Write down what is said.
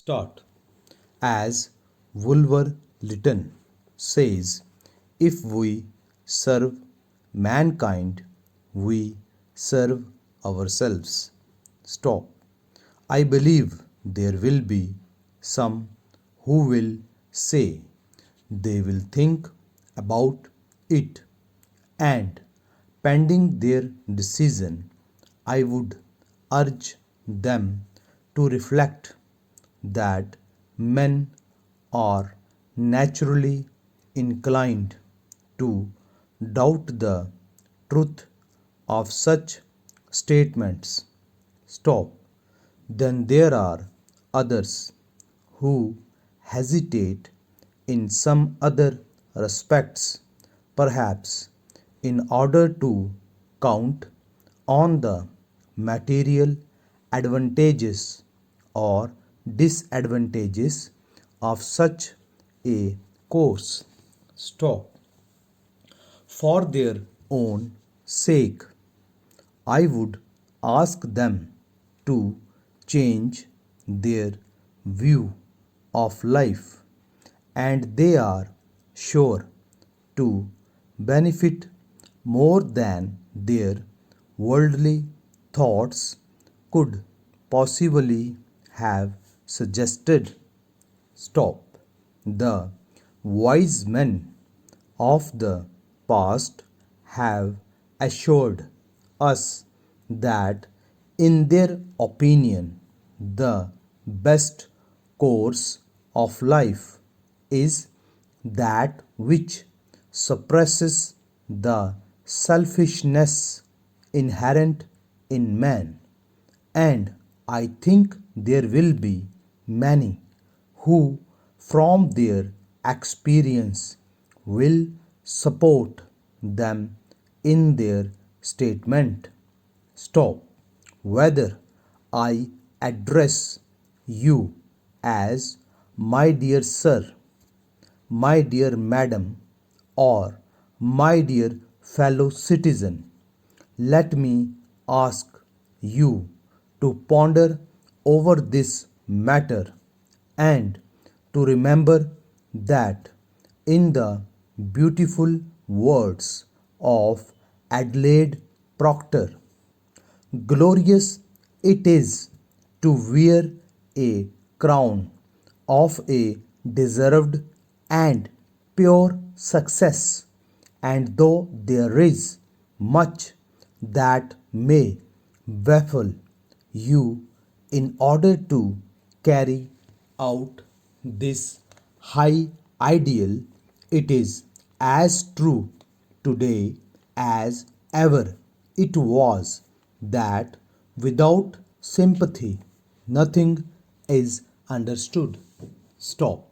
Start. As Wolver Lytton says, if we serve mankind, we serve ourselves. Stop. I believe there will be some who will say they will think about it, and pending their decision, I would urge them to reflect that men are naturally inclined to doubt the truth of such statements. Stop. Then there are others who hesitate in some other respects, perhaps in order to count on the material advantages or disadvantages of such a course. Stop. For their own sake, I would ask them to change their view of life, and they are sure to benefit more than their worldly thoughts could possibly have suggested. Stop. The wise men of the past have assured us that, in their opinion, the best course of life is that which suppresses the selfishness inherent in man. And I think there will be many who, from their experience, will support them in their statement. Stop. Whether I address you as my dear sir, my dear madam, or my dear fellow citizen, let me ask you to ponder over this matter and to remember that, in the beautiful words of Adelaide Proctor, glorious it is to wear a crown of a deserved and pure success, and though there is much that may baffle you, in order to carry out this high ideal, it is as true today as ever it was that without sympathy nothing is understood. Stop.